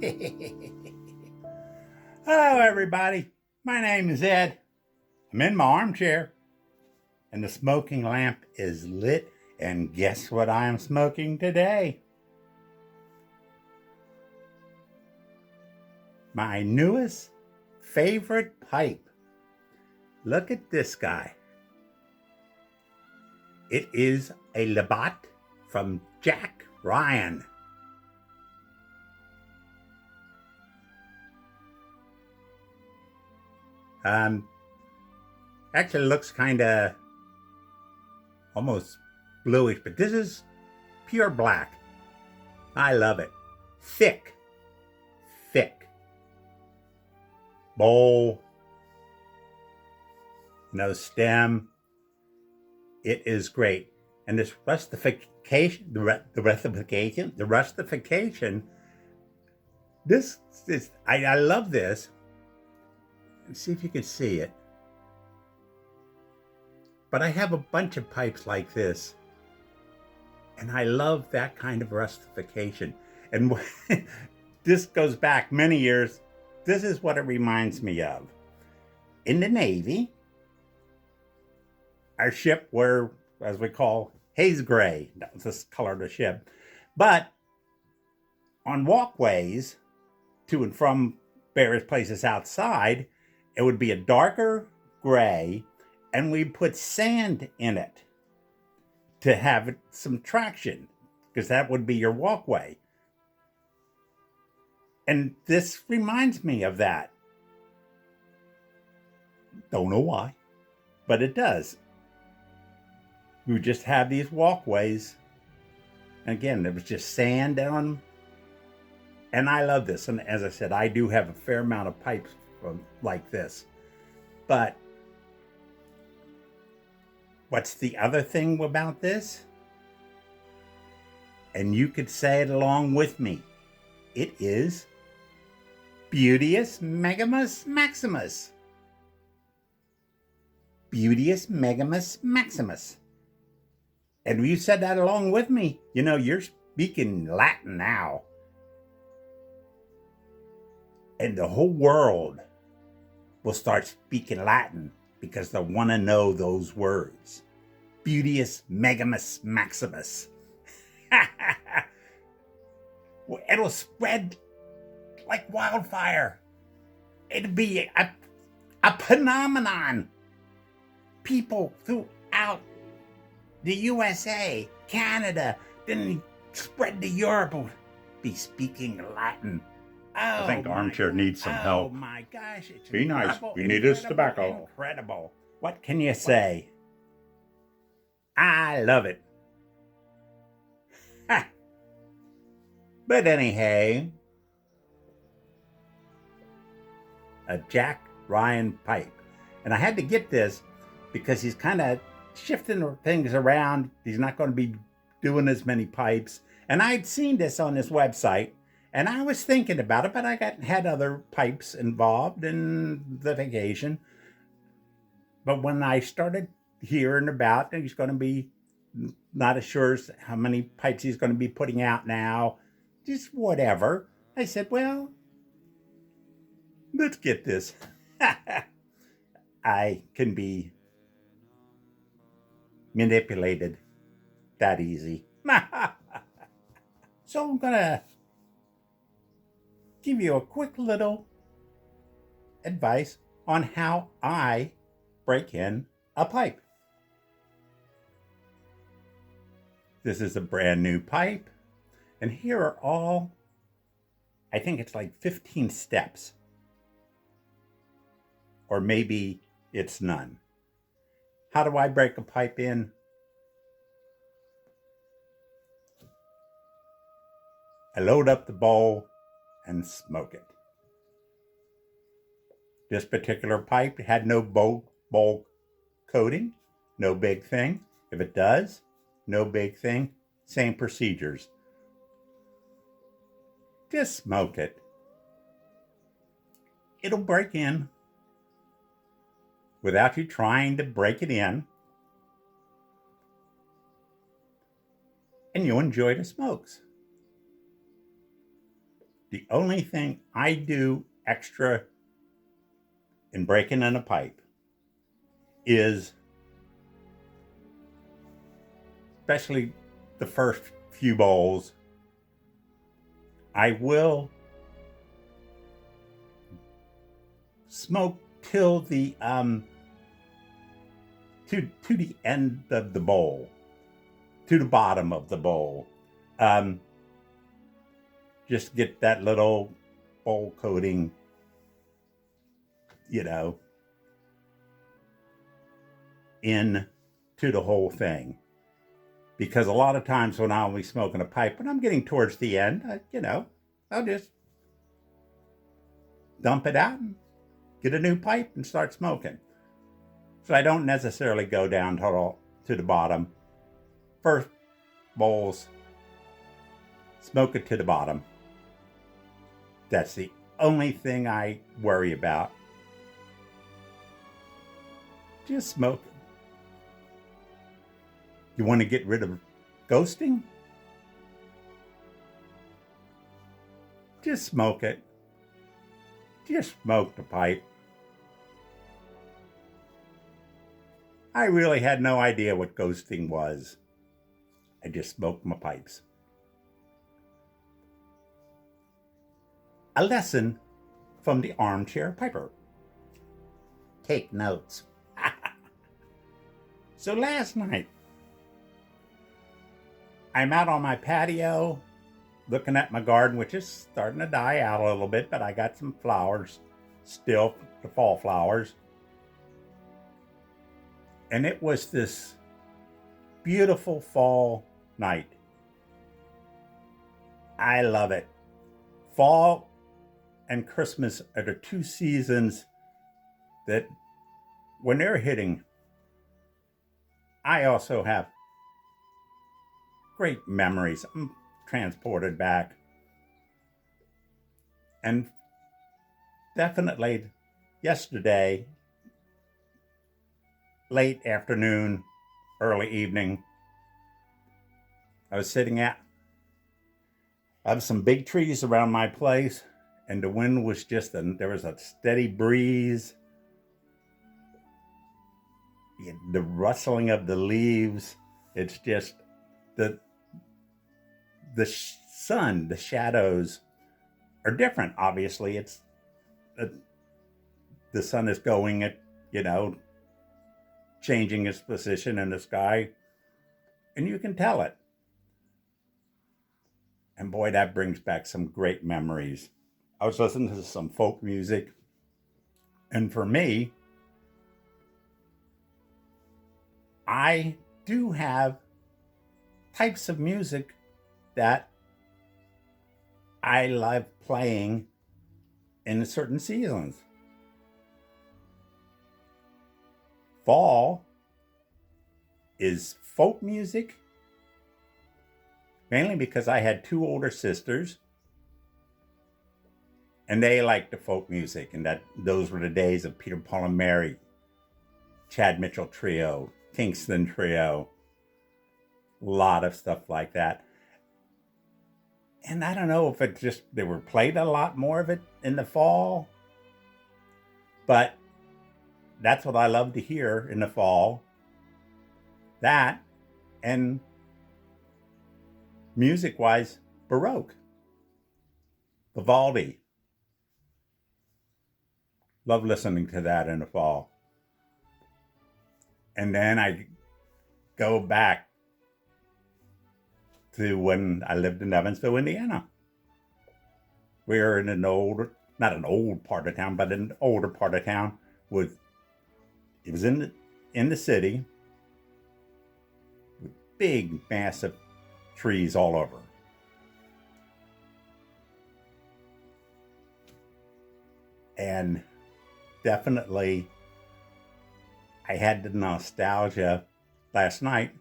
Hello, everybody. My name is Ed. I'm in my armchair, and the smoking lamp is lit. And guess what I am smoking today? My newest favorite pipe. Look at this guy. It is a Lavate from Jack Ryan. Actually looks kind of almost bluish, but this is pure black. I love it. Thick. Bowl. No stem. It is great. And this rustification, this is, I love this. Let's see if you can see it. But I have a bunch of pipes like this. And I love that kind of rustification. And this goes back many years. This is what it reminds me of. In the Navy, our ship were, as we call, haze gray. That was the color of the ship. But on walkways to and from various places outside, it would be a darker gray, and we put sand in it to have some traction, because that would be your walkway. And this reminds me of that. Don't know why, but it does. We just have these walkways. And again, there was just sand on them. And I love this. And as I said, I do have a fair amount of pipes like this. But what's the other thing about this? And you could say it along with me. It is Beauteous Megamus Maximus. Beauteous Megamus Maximus. And you said that along with me. You know, you're speaking Latin now. And the whole world will start speaking Latin because they want to know those words. Beauteous Megamus Maximus. Well, it'll spread like wildfire. It'll be a phenomenon. People throughout the USA, Canada, then spread to Europe will be speaking Latin. I think Armchair needs some help. Oh my gosh, it's Be nice. incredible, We need his incredible, tobacco. Incredible. What can you say? I love it. Ha. But anyhow, a Jack Ryan pipe. And I had to get this because he's kind of shifting things around. He's not going to be doing as many pipes. And I'd seen this on his website, and I was thinking about it, but I had other pipes involved in the vacation. But when I started hearing about it, he's going to be not as sure as how many pipes he's going to be putting out now, just whatever. I said, well, let's get this. I can be manipulated that easy. So I'm going to give you a quick little advice on how I break in a pipe. This is a brand new pipe, and here are all, I think it's like 15 steps, or maybe it's none. How do I break a pipe in? I load up the bowl and smoke it. This particular pipe had no bowl coating, no big thing. If it does, no big thing, same procedures. Just smoke it. It'll break in without you trying to break it in. And you'll enjoy the smokes. The only thing I do extra in breaking in a pipe is, especially the first few bowls, I will smoke till the to the end of the bowl, to the bottom of the bowl. Just get that little bowl coating, in to the whole thing. Because a lot of times when I'll be smoking a pipe, when I'm getting towards the end, I'll just dump it out and get a new pipe and start smoking. So I don't necessarily go down to the bottom. First bowls, smoke it to the bottom. That's the only thing I worry about. Just smoke it. You want to get rid of ghosting? Just smoke it. Just smoke the pipe. I really had no idea what ghosting was. I just smoked my pipes. A lesson from the armchair piper. Take notes. So last night, I'm out on my patio looking at my garden, which is starting to die out a little bit, but I got some flowers still, the fall flowers. And it was this beautiful fall night. I love it. Fall and Christmas are the two seasons that, when they're hitting, I also have great memories. I'm transported back. And definitely yesterday, late afternoon, early evening, I was sitting out. I have some big trees around my place, and the wind was there was a steady breeze. The rustling of the leaves. It's just the sun, the shadows are different. Obviously, it's the sun is going at, changing its position in the sky, and you can tell it. And boy, that brings back some great memories. I was listening to some folk music, and for me, I do have types of music that I love playing in certain seasons. Fall is folk music, mainly because I had two older sisters, and they liked the folk music, and those were the days of Peter, Paul, and Mary, Chad Mitchell Trio, Kingston Trio, a lot of stuff like that. And I don't know if they were played a lot more of it in the fall, but that's what I love to hear in the fall. That, and music-wise, Baroque, Vivaldi. Love listening to that in the fall. And then I go back to when I lived in Evansville, Indiana. We were in not an old part of town, but an older part of town. It was in the city with big, massive trees all over. And definitely, I had the nostalgia last night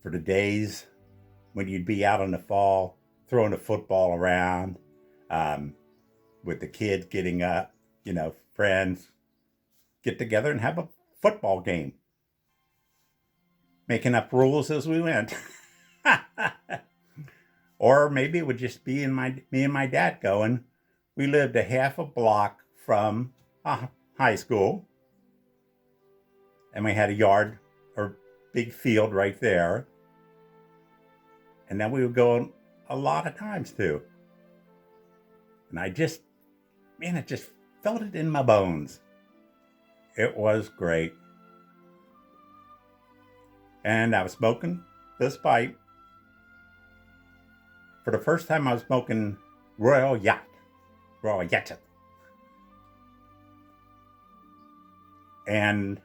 for the days when you'd be out in the fall throwing a football around, with the kids getting up, friends get together and have a football game, making up rules as we went. Or maybe it would just be me and my dad going. We lived a half a block from high school, and we had a yard or big field right there. And then we would go a lot of times too. And I just felt it in my bones. It was great. And I was smoking this pipe. For the first time, I was smoking Royal Yacht. And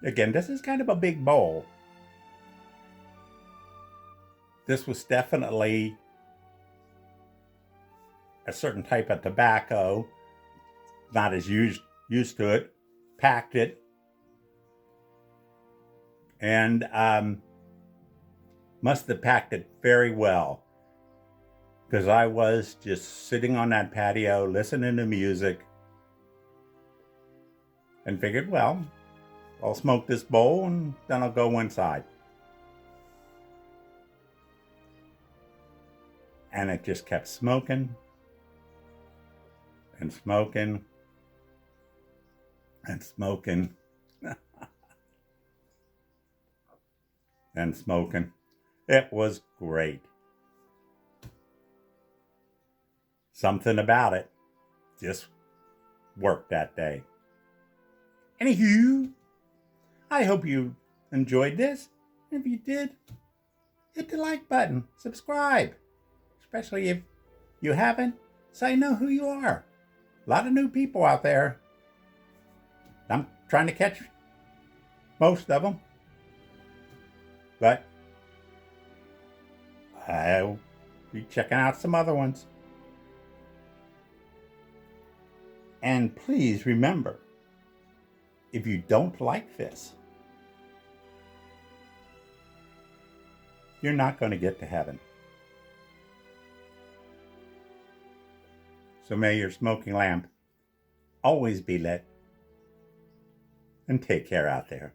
again, this is kind of a big bowl. This was definitely a certain type of tobacco, not as used to it, packed it, and must have packed it very well, because I was just sitting on that patio listening to music and figured, well, I'll smoke this bowl and then I'll go inside. And it just kept smoking and smoking and smoking and smoking. It was great. Something about it just worked that day. Anywho, I hope you enjoyed this. If you did, hit the like button, subscribe. Especially if you haven't, so I know who you are. A lot of new people out there. I'm trying to catch most of them. But I'll be checking out some other ones. And please remember, if you don't like this, you're not going to get to heaven. So may your smoking lamp always be lit. And take care out there.